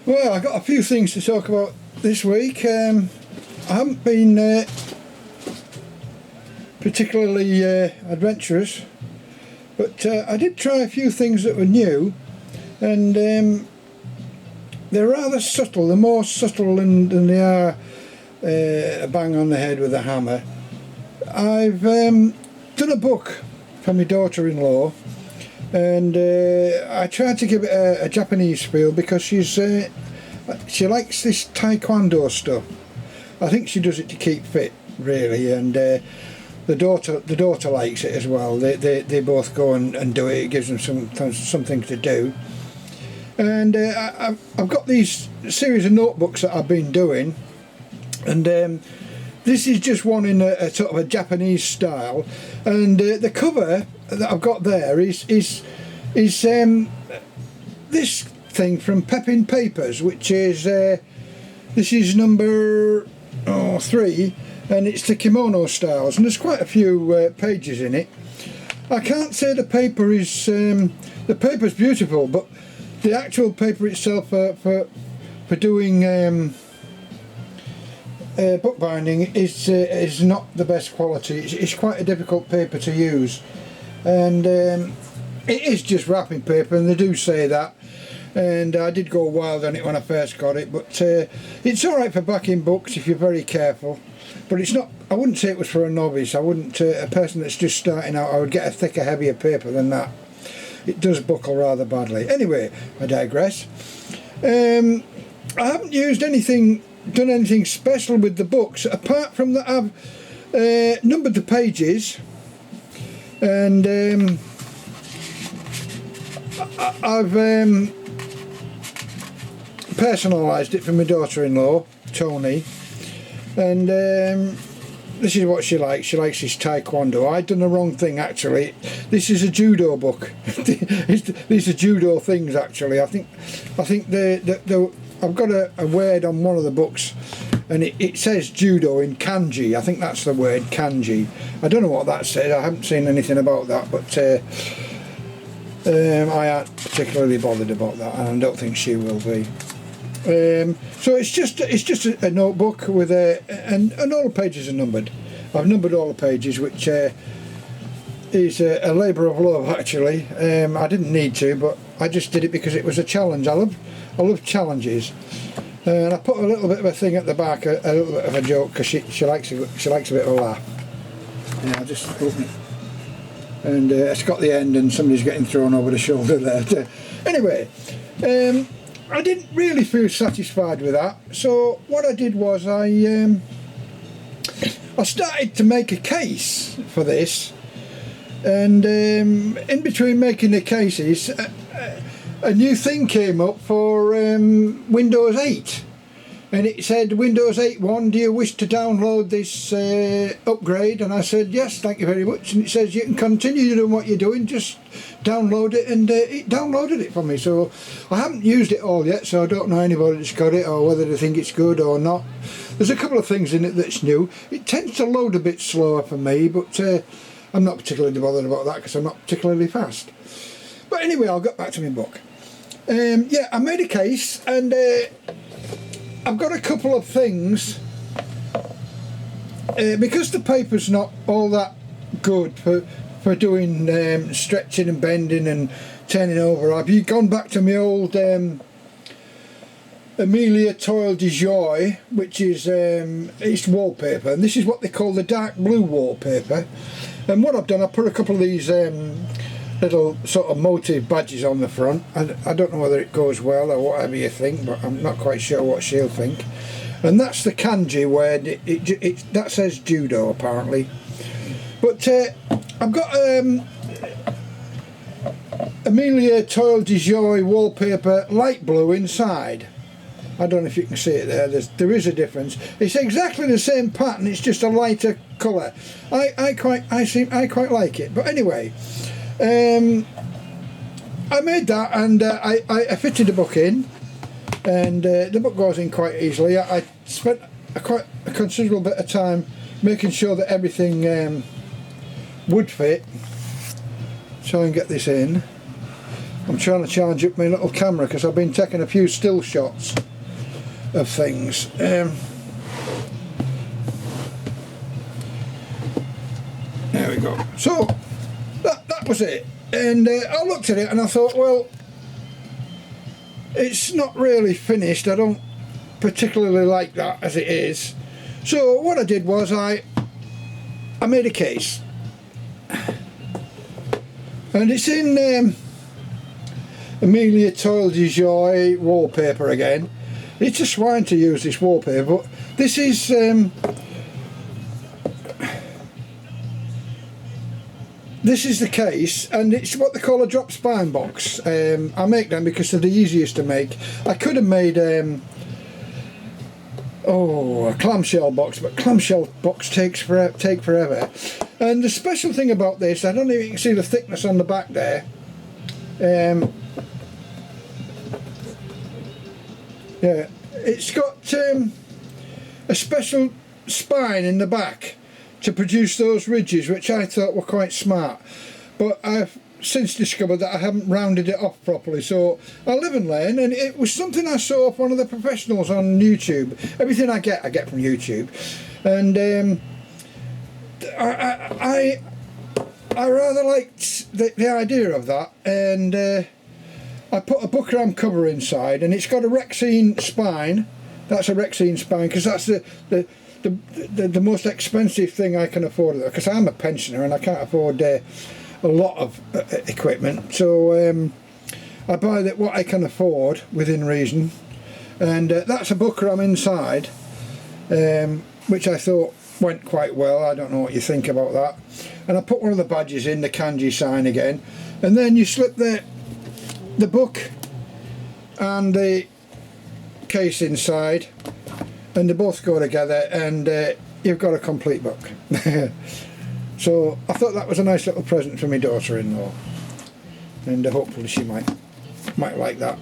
Well, I've got a few things to talk about this week. I haven't been particularly adventurous, but I did try a few things that were new, and they're rather subtle. They're more subtle than they are a bang on the head with a hammer. I've done a book for my daughter-in-law, and I tried to give it a Japanese feel because she likes this taekwondo stuff. I think she does it to keep fit, really, and the daughter likes it as well. They both go and do it. It gives them something to do. And I've got these series of notebooks that I've been doing, and this is just one in a sort of a Japanese style, and the cover that I've got there is this thing from Pepin Papers, which is this is number 3, and it's the kimono styles, and there's quite a few pages in it. I can't say the paper is the paper's beautiful, but the actual paper itself for doing bookbinding is not the best quality. It's quite a difficult paper to use, and it is just wrapping paper, and they do say that, and I did go wild on it when I first got it, but it's alright for backing books if you're very careful, but it's not. I wouldn't say it was for a novice. I wouldn't a person that's just starting out. I would get a thicker, heavier paper than that. It does buckle rather badly. Anyway, I digress. I haven't done anything special with the books, apart from that I've numbered the pages, and I've personalised it for my daughter-in-law, Tony, and this is what she likes. She likes this taekwondo. I'd done the wrong thing, actually. This is a judo book. These are judo things, actually. I think I've got a word on one of the books, and it says judo in kanji. I think that's the word, kanji. I don't know what that says. I haven't seen anything about that, but I aren't particularly bothered about that, and I don't think she will be. So it's just a notebook with and all the pages are numbered. I've numbered all the pages, which is a labour of love, actually. I didn't need to, but I just did it because it was a challenge. I love challenges, and I put a little bit of a thing at the back, a little bit of a joke, because she likes a bit of a laugh. Yeah, I'll just open it, and it's got the end, and somebody's getting thrown over the shoulder there. Anyway, I didn't really feel satisfied with that, so what I did was I started to make a case for this, and in between making the cases, a new thing came up for Windows 8, and it said, Windows 8.1, do you wish to download this upgrade? And I said, yes, thank you very much. And it says you can continue doing what you're doing, just download it, and it downloaded it for me. So I haven't used it all yet, so I don't know anybody that's got it or whether they think it's good or not. There's a couple of things in it that's new. It tends to load a bit slower for me, but I'm not particularly bothered about that because I'm not particularly fast. But anyway, I'll get back to my book. Yeah, I made a case, and I've got a couple of things, because the paper's not all that good for doing stretching and bending and turning over. I've gone back to my old Amelia Toil de Joy, which is it's wallpaper, and this is what they call the dark blue wallpaper. And what I've done, I put a couple of these little sort of motif badges on the front. I don't know whether it goes well or whatever you think, but I'm not quite sure what she'll think. And that's the kanji where that says judo, apparently. But I've got Amelia Toil de Joy wallpaper light blue inside. I don't know if you can see it there. There is a difference. It's exactly the same pattern. It's just a lighter colour. I quite like it. But anyway, I made that, and I fitted the book in, and the book goes in quite easily. I spent quite a considerable bit of time making sure that everything would fit. Try and get this in. I'm trying to charge up my little camera because I've been taking a few still shots of things. There we go. So that was it, and I looked at it and I thought, well, it's not really finished. I don't particularly like that as it is. So what I did was I made a case, and it's in Amelia Toil de Joy wallpaper again. It's a swine to use this wallpaper, but this is the case, and it's what they call a drop spine box. I make them because they're the easiest to make. I could have made a clamshell box, but clamshell box take forever. And the special thing about this, I don't know if you can see the thickness on the back there. Yeah, it's got a special spine in the back to produce those ridges, which I thought were quite smart, but I've since discovered that I haven't rounded it off properly, so I live and learn. And it was something I saw off one of the professionals on YouTube. Everything I get from YouTube, and I rather liked the idea of that, and I put a bookram cover inside, and it's got a Rexine spine. That's a Rexine spine because that's the most expensive thing I can afford, because I'm a pensioner and I can't afford a lot of equipment. So I buy what I can afford within reason, and that's a bookram inside, which I thought went quite well. I don't know what you think about that. And I put one of the badges in, the kanji sign again, and then you slip the book and the case inside, and they both go together, and you've got a complete book. So I thought that was a nice little present for my daughter-in-law, and hopefully she might like that.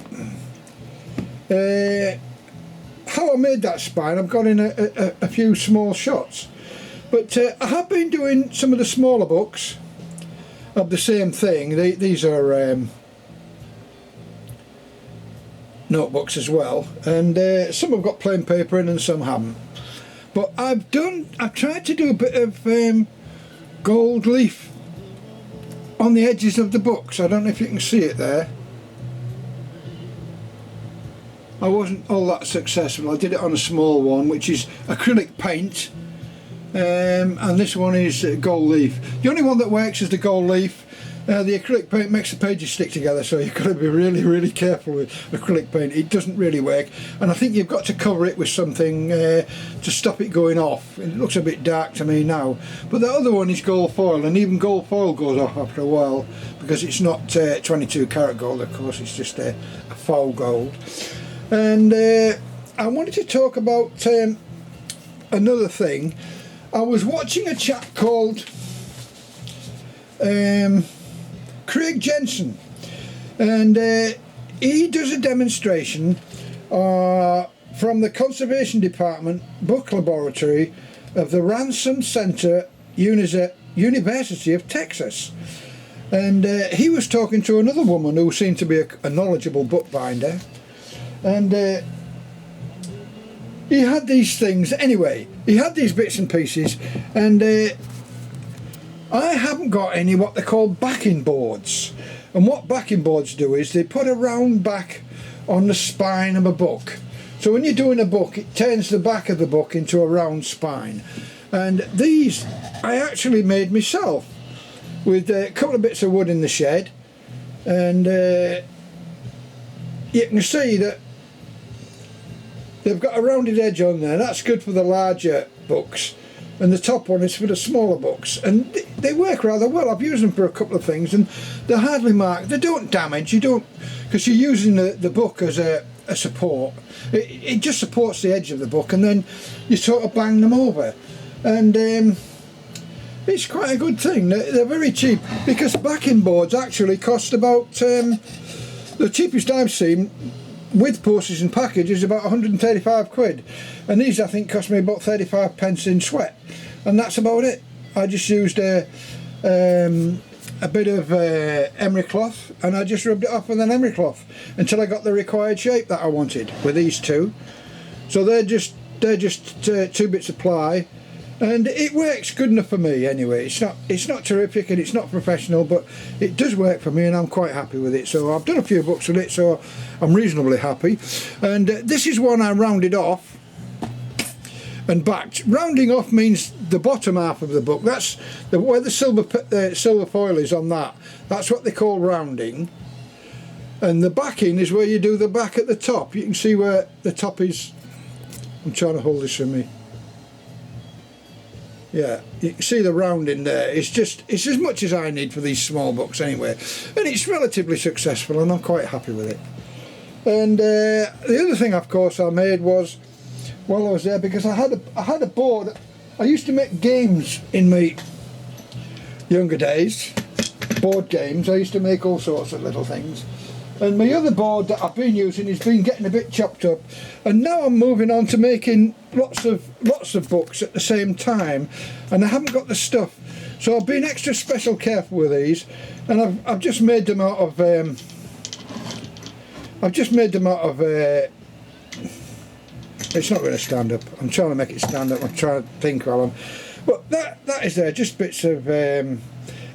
How I made that spine, I've got in a few small shots, but I have been doing some of the smaller books of the same thing. These are notebooks as well, and some have got plain paper in and some haven't. But I've tried to do a bit of gold leaf on the edges of the books. I don't know if you can see it there. I wasn't all that successful. I did it on a small one, which is acrylic paint, and this one is gold leaf. The only one that works is the gold leaf. The acrylic paint makes the pages stick together, so you've got to be really careful with acrylic paint. It doesn't really work, and I think you've got to cover it with something to stop it going off. It looks a bit dark to me now, but the other one is gold foil, and even gold foil goes off after a while because it's not 22 karat gold, of course. It's just a foil gold. And I wanted to talk about another thing. I was watching a chap called Craig Jensen, and he does a demonstration from the Conservation Department Book Laboratory of the Ransom Center, University of Texas. And he was talking to another woman who seemed to be a knowledgeable bookbinder, and he had these things. Anyway, he had these bits and pieces, and I haven't got any what they call backing boards. And what backing boards do is they put a round back on the spine of a book. So when you're doing a book, it turns the back of the book into a round spine. And these I actually made myself with a couple of bits of wood in the shed. And you can see that they've got a rounded edge on there. That's good for the larger books, and the top one is for the smaller books, and they work rather well. I've used them for a couple of things, and they're hardly marked. They don't damage. You don't, because you're using the book as a support. It just supports the edge of the book, and then you sort of bang them over, and it's quite a good thing. They're very cheap, because backing boards actually cost about the cheapest I've seen with postage and package is about 135 quid, and these I think cost me about 35 pence in sweat, and that's about it. I just used a bit of emery cloth, and I just rubbed it off with an emery cloth until I got the required shape that I wanted with these two. So they're just 2 bits of ply, and it works good enough for me anyway. It's not terrific and it's not professional, but it does work for me and I'm quite happy with it. So I've done a few books with it, so I'm reasonably happy. And this is one I rounded off and backed. Rounding off means the bottom half of the book. That's where the silver foil is on that. That's what they call rounding. And the backing is where you do the back at the top. You can see where the top is. I'm trying to hold this for me. Yeah, you can see the rounding there. It's as much as I need for these small books anyway, and it's relatively successful, and I'm quite happy with it. And the other thing, of course, I made was while I was there, because I had a board. I used to make games in my younger days, board games. I used to make all sorts of little things. And my other board that I've been using has been getting a bit chopped up, and now I'm moving on to making lots of books at the same time, and I haven't got the stuff, so I've been extra special careful with these, and I've just made them out of it's not going to stand up. I'm trying to make it stand up. I'm trying to think while I'm, but that is there, just bits of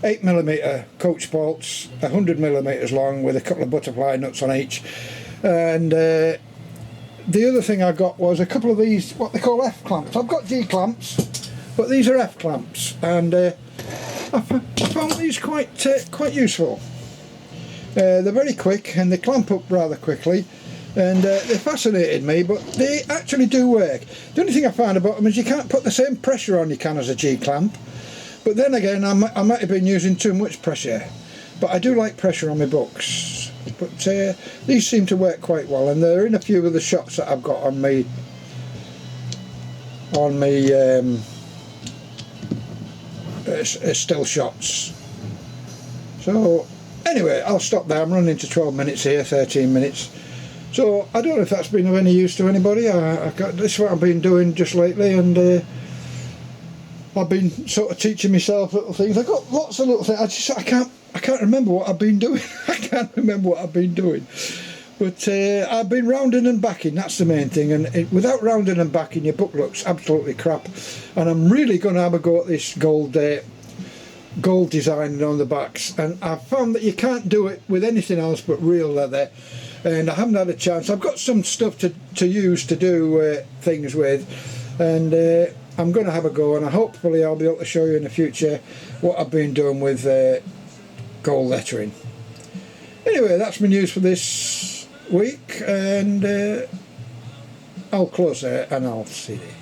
8mm coach bolts, 100mm long with a couple of butterfly nuts on each. And the other thing I got was a couple of these, what they call F clamps. I've got G clamps, but these are F clamps, and I found these quite useful. They're very quick and they clamp up rather quickly, and they fascinated me, but they actually do work. The only thing I found about them is you can't put the same pressure on you can as a G clamp. But then again, I might have been using too much pressure, but I do like pressure on my books. But these seem to work quite well, and they're in a few of the shots that I've got on me still shots. So anyway, I'll stop there. I'm running to 12 minutes here, 13 minutes. So I don't know if that's been of any use to anybody. This is what I've been doing just lately, and I've been sort of teaching myself little things. I've got lots of little things. I can't remember what I've been doing. I can't remember what I've been doing. But I've been rounding and backing. That's the main thing. And without rounding and backing, your book looks absolutely crap. And I'm really going to have a go at this gold designing on the backs. And I've found that you can't do it with anything else but real leather. And I haven't had a chance. I've got some stuff to use to do things with. And I'm going to have a go, and hopefully I'll be able to show you in the future what I've been doing with gold lettering. Anyway, that's my news for this week, and I'll close there and I'll see you.